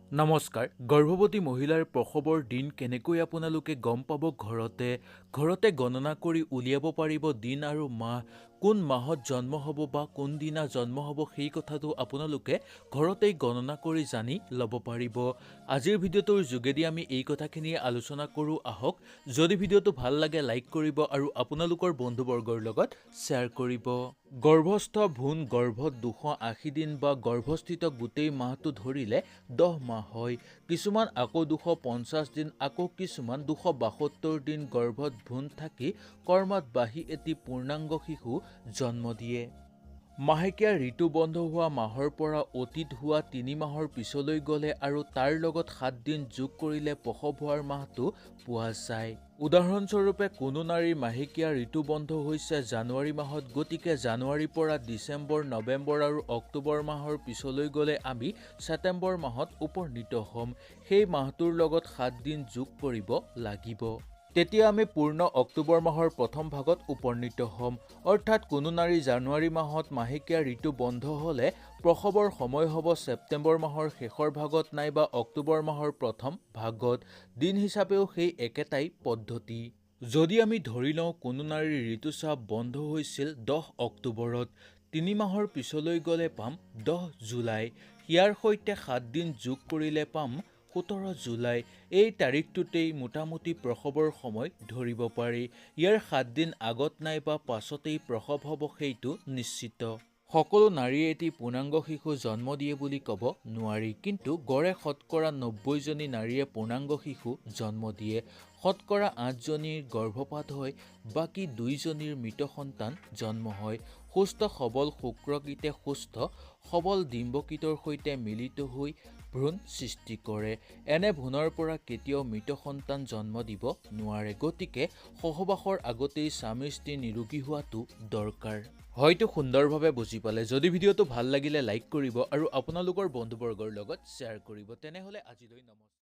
নমস্কাৰ। গৰ্ভৱতী মহিলাৰ প্ৰসৱৰ দিন কেনেকৈ আপোনালোকে গম পাব ঘৰতে গণনা কৰি উলিয়াব পাৰিব দিন আৰু মাহ, কোন মাহত জন্ম হ'ব বা কোনদিনা জন্ম হ'ব সেই কথাটো আপোনালোকে ঘৰতেই গণনা কৰি জানি ল'ব পাৰিব। আজিৰ ভিডিঅ'টোৰ যোগেদি আমি এই কথাখিনি আলোচনা কৰোঁ আহক। যদি ভিডিঅ'টো ভাল লাগে লাইক কৰিব আৰু আপোনালোকৰ বন্ধুবৰ্গৰ লগত শ্বেয়াৰ কৰিব। গৰ্ভস্থ ভ্ৰূণ গৰ্ভত 280 দিন বা গৰ্ভস্থিত গোটেই মাহটো ধৰিলে 10 মাহ হয়। কিছুমান আকৌ 250 দিন, আকৌ কিছুমান 272 দিন গৰ্ভত ভ্ৰূণ থাকি কৰ্মাত বাঢ়ি এটি পূৰ্ণাংগ শিশু জন্ম দিয়ে। মাহেকীয়া ঋতু বন্ধ হোৱা মাহৰ পৰা অতীত হোৱা 3 মাহৰ পিছলৈ গ'লে আৰু তাৰ লগত 7 দিন যোগ কৰিলে প্ৰসৱ হোৱাৰ মাহটো পোৱা যায়। উদাহৰণস্বৰূপে কোনো নাৰীৰ মাহেকীয়া ঋতু বন্ধ হৈছে জানুৱাৰী মাহত, গতিকে জানুৱাৰীৰ পৰা ডিচেম্বৰ, নৱেম্বৰ আৰু অক্টোবৰ মাহৰ পিছলৈ গ'লে আমি ছেপ্টেম্বৰ মাহত উপনীত হ'ম। সেই মাহটোৰ লগত 7 দিন যোগ কৰিব লাগিব। তেতিয়া আমি পূৰ্ণ অক্টোবৰ মাহৰ প্ৰথম ভাগত উপনীত হ'ম। অৰ্থাৎ কোনো নাৰী জানুৱাৰী মাহত মাহেকীয়া ঋতু বন্ধ হ'লে প্ৰসৱৰ সময় হ'ব ছেপ্টেম্বৰ মাহৰ শেষৰ ভাগত নাইবা অক্টোবৰ মাহৰ প্ৰথম ভাগত। দিন হিচাপেও সেই একেটাই পদ্ধতি। যদি আমি ধৰি লওঁ কোনো নাৰীৰ ঋতুস্ৰাৱ বন্ধ হৈছিল 10 অক্টোবৰত, 3 মাহৰ পিছলৈ গ'লে পাম 10 জুলাই। ইয়াৰ সৈতে 7 দিন যোগ কৰিলে পাম 17 জুলাই। এই তাৰিখটোতেই মোটামুটি প্ৰসৱৰ সময় ধৰিব পাৰি। ইয়াৰ 7 দিন আগত নাইবা পাছতেই প্ৰসৱ হ'ব সেইটো নিশ্চিত। সকলো নাৰীয়ে এটি পূৰ্ণাংগ শিশু জন্ম দিয়ে বুলি ক'ব নোৱাৰি, কিন্তু গড়ে শতকৰা 90 জনী নাৰীয়ে পূৰ্ণাংগ শিশু জন্ম দিয়ে। শতকৰা 8 জনীৰ গৰ্ভপাত হয়, বাকী 2 জনীৰ মৃত সন্তান জন্ম হয়। সুস্থ সবল শুক্ৰকীটে সুস্থ সবল ডিম্বকীটৰ সৈতে মিলিত হৈ ভ্ৰূণ সৃষ্টি কৰে। এনে ভ্ৰূণৰ পৰা কেতিয়াও মৃত সন্তান জন্ম দিব নোৱাৰে, গতিকে সহবাসৰ আগতেই স্বামী স্ত্ৰী নিৰোগী হোৱাটো দৰকাৰ। হয়তো সুন্দৰভাৱে বুজি পালে। যদি ভিডিঅ'টো ভাল লাগিলে লাইক কৰিব আৰু আপোনালোকৰ বন্ধুবৰ্গৰ লগত শ্বেয়াৰ কৰিব। তেনেহ'লে আজিলৈ নমস্কাৰ।